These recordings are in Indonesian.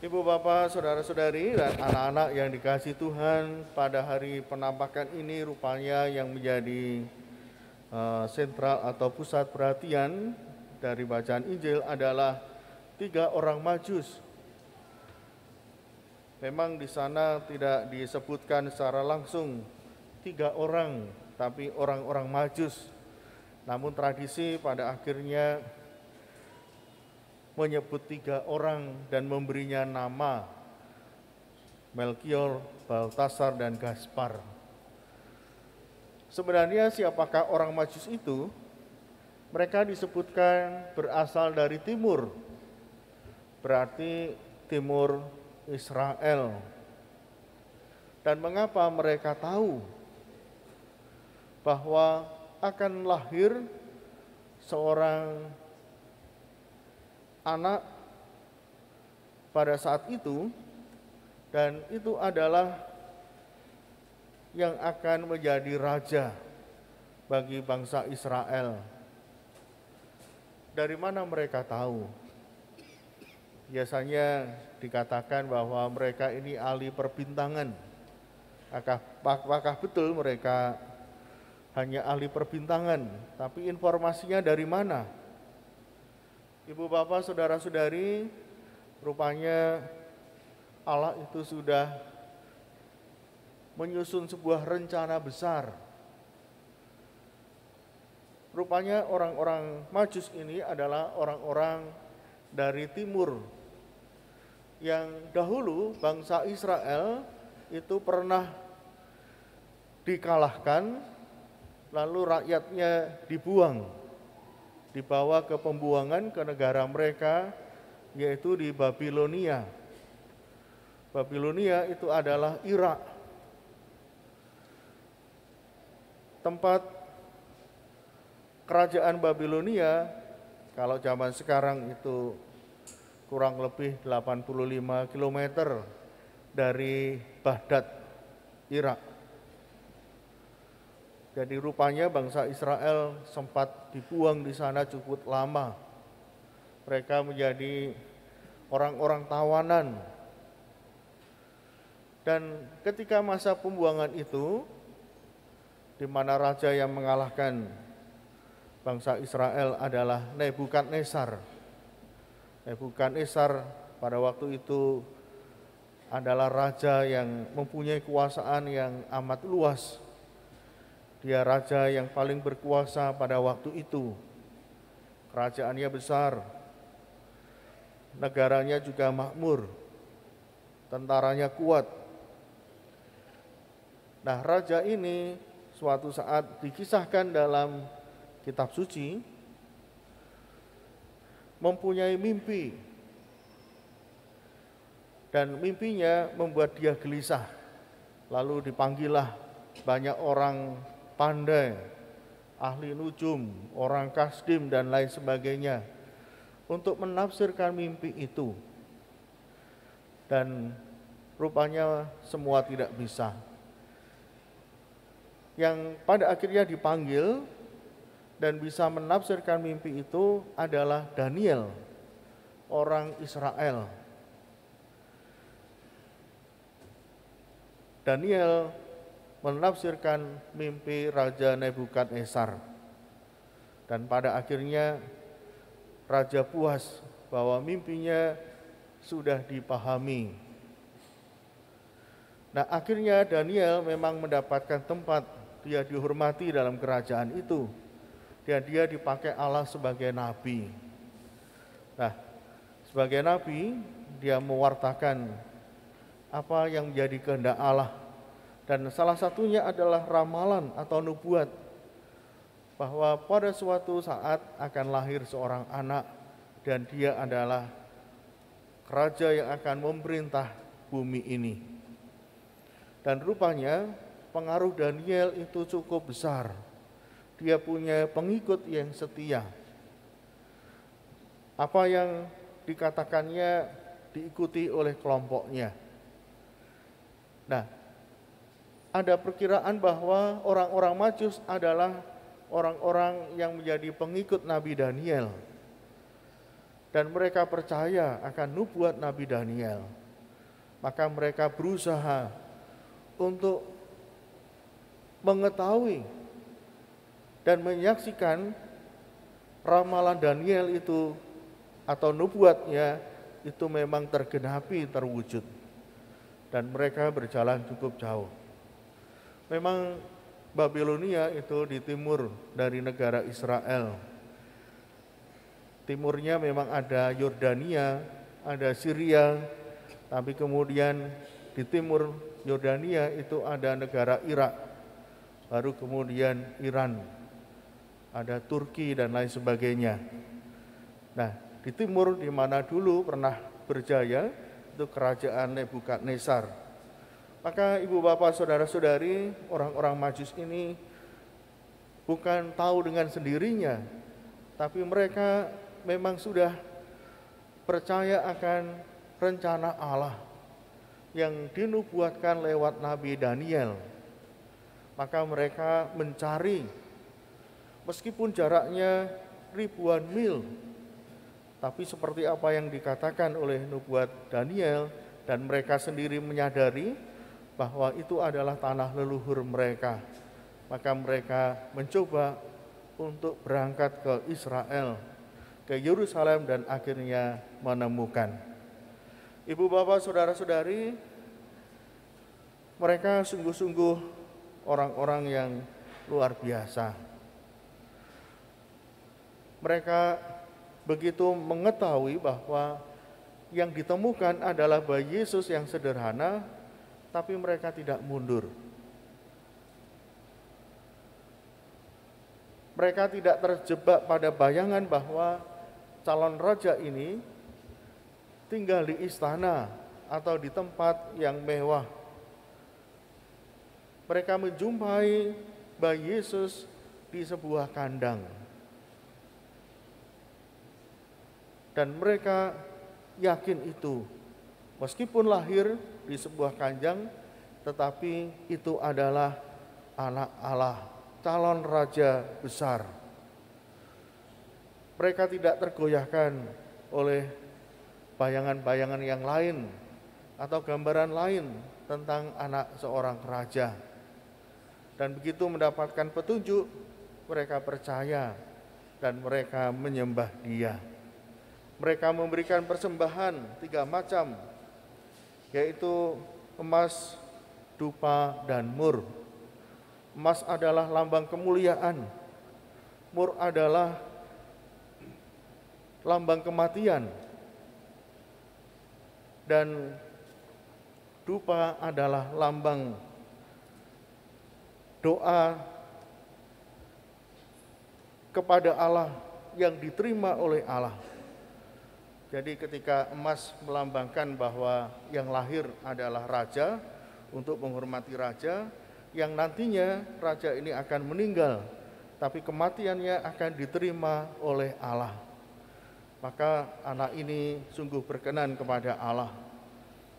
Ibu bapak, saudara-saudari, dan anak-anak yang dikasihi Tuhan, pada hari penampakan ini rupanya yang menjadi sentral atau pusat perhatian dari bacaan Injil adalah 3 orang Majus. Memang di sana tidak disebutkan secara langsung 3 orang, tapi orang-orang Majus. Namun tradisi pada akhirnya menyebut 3 orang dan memberinya nama Melkior, Baltasar, dan Gaspar. Sebenarnya siapakah orang Majus itu? Mereka disebutkan berasal dari timur, berarti timur Israel. Dan mengapa mereka tahu bahwa akan lahir seorang anak pada saat itu, dan itu adalah yang akan menjadi raja bagi bangsa Israel. Dari mana mereka tahu? Biasanya dikatakan bahwa mereka ini ahli perbintangan. Apakah betul mereka hanya ahli perbintangan? Tapi informasinya dari mana? Ibu bapak, saudara-saudari, rupanya Allah itu sudah menyusun sebuah rencana besar. Rupanya orang-orang Majus ini adalah orang-orang dari timur, yang dahulu bangsa Israel itu pernah dikalahkan, lalu rakyatnya dibawa ke pembuangan ke negara mereka, yaitu di Babilonia. Babilonia itu adalah Irak, tempat kerajaan Babilonia. Kalau zaman sekarang itu kurang lebih 85 km dari Baghdad, Irak. Jadi rupanya bangsa Israel sempat dibuang di sana cukup lama. Mereka menjadi orang-orang tawanan. Dan ketika masa pembuangan itu, di mana raja yang mengalahkan bangsa Israel adalah Nebukadnezar. Nebukadnezar pada waktu itu adalah raja yang mempunyai kekuasaan yang amat luas. Dia raja yang paling berkuasa pada waktu itu. Kerajaannya besar, negaranya juga makmur, tentaranya kuat. Nah, raja ini suatu saat dikisahkan dalam kitab suci mempunyai mimpi, dan mimpinya membuat dia gelisah. Lalu dipanggillah banyak orang pandai, ahli nujum, orang kasdim, dan lain sebagainya untuk menafsirkan mimpi itu. Dan rupanya semua tidak bisa. Yang pada akhirnya dipanggil dan bisa menafsirkan mimpi itu adalah Daniel, orang Israel. Daniel menafsirkan mimpi Raja Nebukadnezar. Dan pada akhirnya Raja puas bahwa mimpinya sudah dipahami. Nah, akhirnya Daniel memang mendapatkan tempat, dia dihormati dalam kerajaan itu. Dan dia dipakai Allah sebagai nabi. Nah, sebagai nabi, dia mewartakan apa yang menjadi kehendak Allah. Dan salah satunya adalah ramalan atau nubuat bahwa pada suatu saat akan lahir seorang anak, dan dia adalah raja yang akan memerintah bumi ini. Dan rupanya pengaruh Daniel itu cukup besar. Dia punya pengikut yang setia. Apa yang dikatakannya diikuti oleh kelompoknya. Nah, ada perkiraan bahwa orang-orang Majus adalah orang-orang yang menjadi pengikut Nabi Daniel. dan mereka percaya akan nubuat Nabi Daniel. Maka mereka berusaha untuk mengetahui dan menyaksikan ramalan Daniel itu atau nubuatnya itu memang tergenapi, terwujud. Dan mereka berjalan cukup jauh. Memang Babilonia itu di timur dari negara Israel. Timurnya memang ada Yordania, ada Syria, tapi kemudian di timur Yordania itu ada negara Irak, baru kemudian Iran, ada Turki dan lain sebagainya. Nah, di timur di mana dulu pernah berjaya itu kerajaan Nebukadnezar. Maka ibu bapak saudara-saudari, orang-orang Majus ini bukan tahu dengan sendirinya, tapi mereka memang sudah percaya akan rencana Allah yang dinubuatkan lewat Nabi Daniel. Maka mereka mencari, meskipun jaraknya ribuan mil, tapi seperti apa yang dikatakan oleh nubuat Daniel, dan mereka sendiri menyadari bahwa itu adalah tanah leluhur mereka. Maka mereka mencoba untuk berangkat ke Israel, ke Yerusalem, dan akhirnya menemukan. Ibu bapak saudara-saudari, mereka sungguh-sungguh orang-orang yang luar biasa. Mereka begitu mengetahui bahwa yang ditemukan adalah bayi Yesus yang sederhana, tapi mereka tidak mundur. Mereka tidak terjebak pada bayangan bahwa calon raja ini tinggal di istana atau di tempat yang mewah. Mereka menjumpai bayi Yesus di sebuah kandang. Dan mereka yakin itu, meskipun lahir di sebuah kandang, tetapi itu adalah anak Allah, calon raja besar. Mereka tidak tergoyahkan oleh bayangan-bayangan yang lain atau gambaran lain tentang anak seorang raja. Dan begitu mendapatkan petunjuk, mereka percaya dan mereka menyembah Dia. Mereka memberikan persembahan 3 macam, yaitu emas, dupa, dan mur. Emas adalah lambang kemuliaan, mur adalah lambang kematian, dan dupa adalah lambang doa kepada Allah yang diterima oleh Allah. Jadi ketika emas melambangkan bahwa yang lahir adalah raja, untuk menghormati raja, yang nantinya raja ini akan meninggal, tapi kematiannya akan diterima oleh Allah. Maka anak ini sungguh berkenan kepada Allah.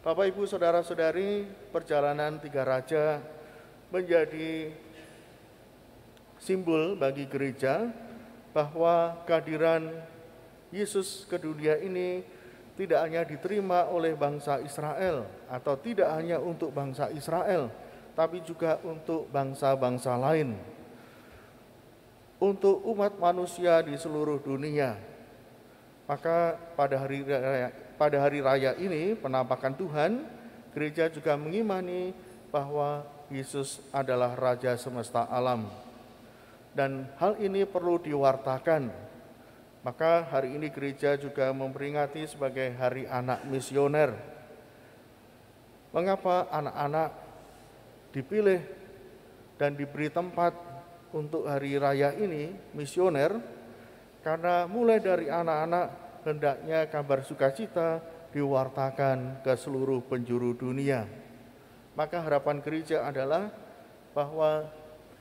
Bapak, Ibu, saudara-saudari, perjalanan 3 raja menjadi simbol bagi gereja bahwa kehadiran Yesus ke dunia ini tidak hanya diterima oleh bangsa Israel, atau tidak hanya untuk bangsa Israel, tapi juga untuk bangsa-bangsa lain, untuk umat manusia di seluruh dunia. Maka pada hari raya ini, penampakan Tuhan, gereja juga mengimani bahwa Yesus adalah Raja semesta alam. Dan hal ini perlu diwartakan. Maka hari ini gereja juga memperingati sebagai Hari Anak Misioner. Mengapa anak-anak dipilih dan diberi tempat untuk hari raya ini misioner? Karena mulai dari anak-anak hendaknya kabar sukacita diwartakan ke seluruh penjuru dunia. Maka harapan gereja adalah bahwa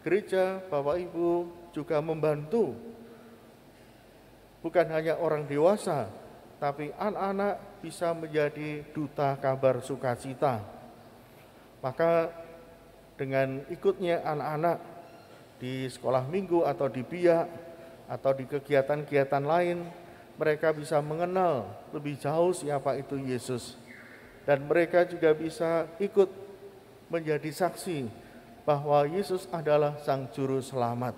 gereja, Bapak Ibu, juga membantu bukan hanya orang dewasa, tapi anak-anak bisa menjadi duta kabar sukacita. Maka dengan ikutnya anak-anak di sekolah minggu atau di biak atau di kegiatan-kegiatan lain, mereka bisa mengenal lebih jauh siapa itu Yesus. Dan mereka juga bisa ikut menjadi saksi bahwa Yesus adalah Sang Juru Selamat.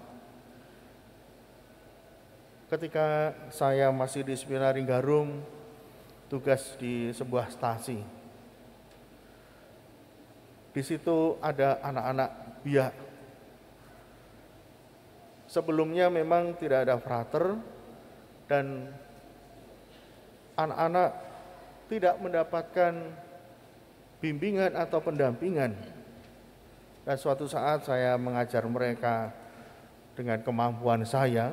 Ketika saya masih di Seminari Garung, tugas di sebuah stasi. Di situ ada anak-anak biak. Sebelumnya memang tidak ada frater dan anak-anak tidak mendapatkan bimbingan atau pendampingan. Dan suatu saat saya mengajar mereka dengan kemampuan saya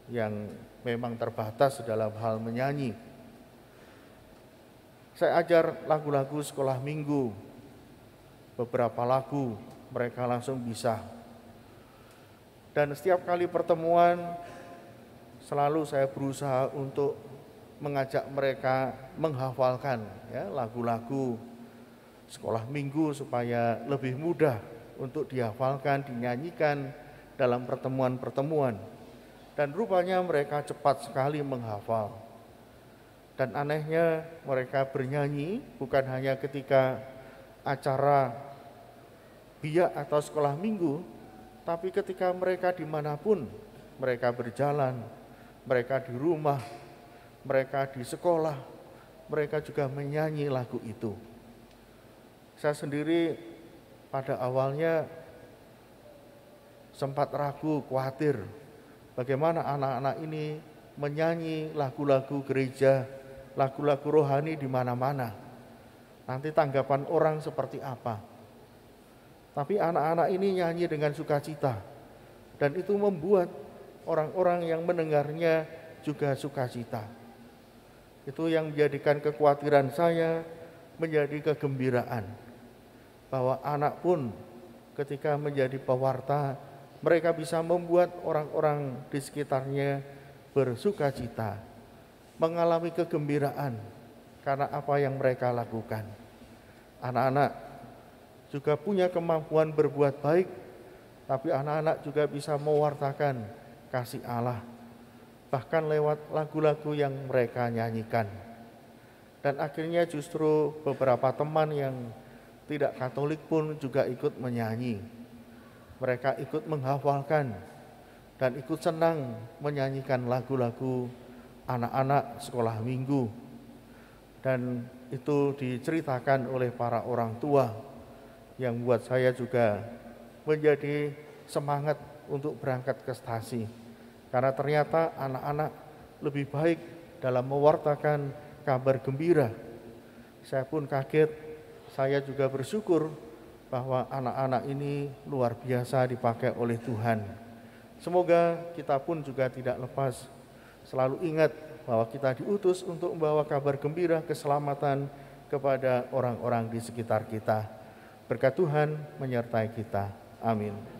yang memang terbatas dalam hal menyanyi. Saya ajar lagu-lagu sekolah minggu, beberapa lagu mereka langsung bisa. Dan setiap kali pertemuan selalu saya berusaha untuk mengajak mereka menghafalkan lagu-lagu sekolah minggu supaya lebih mudah untuk dihafalkan, dinyanyikan dalam pertemuan-pertemuan. Dan rupanya mereka cepat sekali menghafal. Dan anehnya mereka bernyanyi bukan hanya ketika acara biak atau sekolah minggu, tapi ketika mereka dimanapun mereka berjalan, mereka di rumah, mereka di sekolah, mereka juga menyanyi lagu itu. Saya sendiri pada awalnya sempat ragu, khawatir bagaimana anak-anak ini menyanyi lagu-lagu gereja, lagu-lagu rohani di mana-mana. Nanti tanggapan orang seperti apa? Tapi anak-anak ini nyanyi dengan sukacita. Dan itu membuat orang-orang yang mendengarnya juga sukacita. Itu yang menjadikan kekhawatiran saya menjadi kegembiraan. Bahwa anak pun ketika menjadi pewarta, mereka bisa membuat orang-orang di sekitarnya bersukacita, mengalami kegembiraan karena apa yang mereka lakukan. Anak-anak juga punya kemampuan berbuat baik, tapi anak-anak juga bisa mewartakan kasih Allah, bahkan lewat lagu-lagu yang mereka nyanyikan. Dan akhirnya justru beberapa teman yang tidak Katolik pun juga ikut menyanyi. Mereka ikut menghafalkan dan ikut senang menyanyikan lagu-lagu anak-anak sekolah minggu. Dan itu diceritakan oleh para orang tua yang buat saya juga menjadi semangat untuk berangkat ke stasi. Karena ternyata anak-anak lebih baik dalam mewartakan kabar gembira. Saya pun kaget, saya juga bersyukur bahwa anak-anak ini luar biasa dipakai oleh Tuhan. Semoga kita pun juga tidak lepas selalu ingat bahwa kita diutus untuk membawa kabar gembira keselamatan kepada orang-orang di sekitar kita. Berkat Tuhan menyertai kita. Amin.